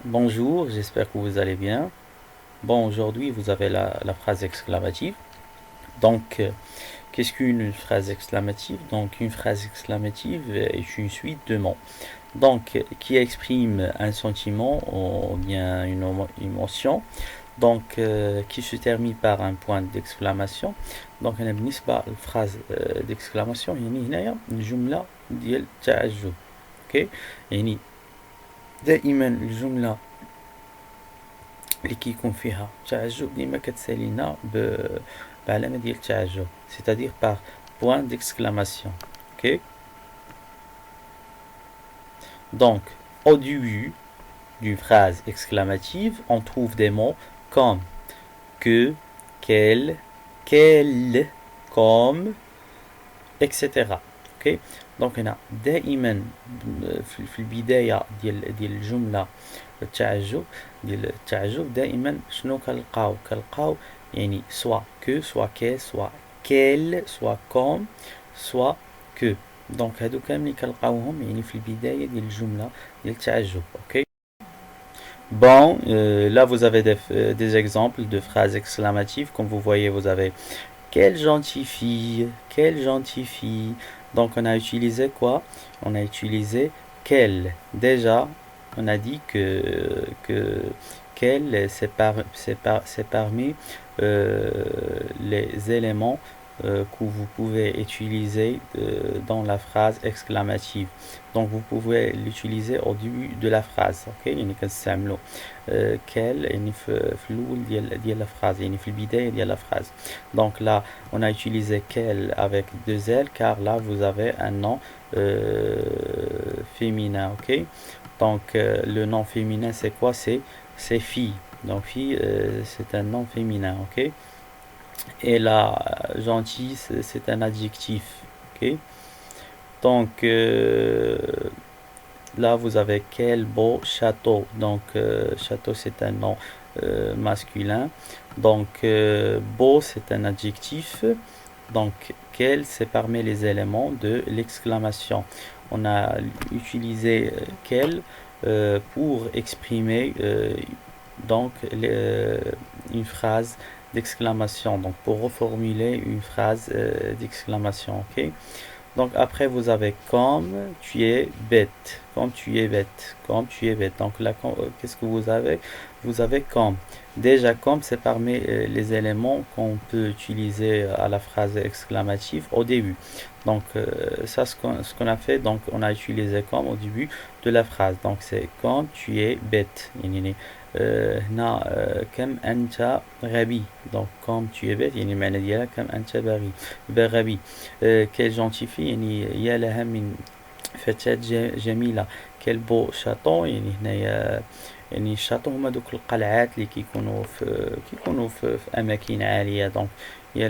Bonjour, j'espère que vous allez bien. Bon, aujourd'hui, vous avez la phrase exclamative. Donc, qu'est-ce qu'une phrase exclamative? Donc, une phrase exclamative est une suite de mots. Donc, qui exprime un sentiment ou bien une émotion. Donc, qui se termine par un point d'exclamation. Donc, أنا بالنسبة للphrase d'exclamation يعني هنايا الجملة ديال التعجب. اوكي يعني دائما الجملة اللي كيكون فيها تعجب ديما كتسالينا بعلامة ديال التعجب c'est-à-dire par point d'exclamation. Ok, donc au début d'une phrase exclamative on trouve des mots comme que, quel, quel, comme, etc. اوكي دونك هنا دائما في البدايه ديال الجمله التعجب دائما شنو كنلقاو يعني سوا كو سوا كي سوا كيل سوا كوم سوا كو دونك هادو كاملين كنلقاوهم يعني في البدايه ديال الجمله ديال التعجب. اوكي Bon, là vous avez des exemples de phrases exclamatives. Comme vous voyez, vous avez quelle gentille fille, quelle gentille fille. Donc on a utilisé quoi? On a utilisé quelle. Déjà, on a dit que quelle c'est parmi les éléments que vous pouvez utiliser dans la phrase exclamative. Donc vous pouvez l'utiliser au début de la phrase. Ok, يعني كنستعملو quelle يعني في الأول ديال la phrase يعني في البداية ديال la phrase. Donc là on a utilisé quelle avec deux L car là vous avez un nom féminin. Ok, donc le nom féminin c'est quoi? C'est fille. Donc fille c'est un nom féminin. Ok, et la gentille c'est un adjectif. Ok, donc là vous avez quel beau château. Donc château c'est un nom masculin. Donc beau c'est un adjectif. Donc quel c'est parmi les éléments de l'exclamation. On a utilisé quel pour exprimer donc une phrase d'exclamation. Donc pour reformuler une phrase d'exclamation. Ok, donc après vous avez comme tu es bête, comme tu es bête, comme tu es bête. Donc là qu'est-ce que vous avez? Vous avez comme. Déjà comme c'est parmi les éléments qu'on peut utiliser à la phrase exclamative au début. Donc ça ce qu'on a fait, donc on a utilisé comme au début de la phrase. Donc c'est comme tu es bête. يعني هنا كم أنت غبي. donc comme tu es bête يعني المعنى ديالها كم أنت غبي. quelle gentille fille يعني يا لها من فتاة جميلة. quel beau château يعني هنايا يعني الشاطو هما دوك القلعات اللي كيكونوا في اماكن عاليه. دونك يا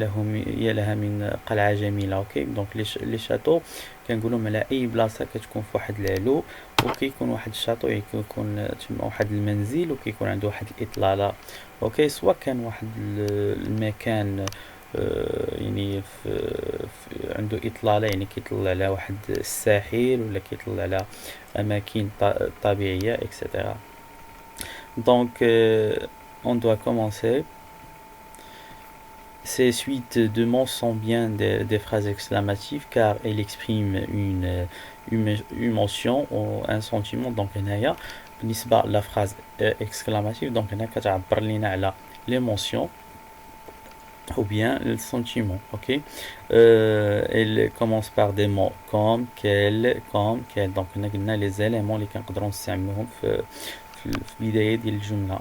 لها من قلعه جميله. اوكي دونك لي شاتو كنقولهم على اي بلاصه كتكون في واحد العلو وكيكون واحد الشاطو يكون تما واحد المنزل وكيكون عنده واحد الاطلاله. اوكي سواء كان واحد المكان يعني عنده اطلاله يعني كيطلع على واحد الساحل ولا كيطلع على اماكن طبيعيه اكسترا. Donc, on doit commencer. Ces suites de mots sont bien des phrases exclamatives car elles expriment une émotion ou un sentiment. Donc, هنايا بالنسبة la phrase exclamative donc هنا كتعبر لنا على l'émotion ou bien le sentiment. Ok, elle commence par des mots comme quel. donc هنا قلنا les éléments اللي كنقدروا نستعملوهم في بداية ديال الجملة.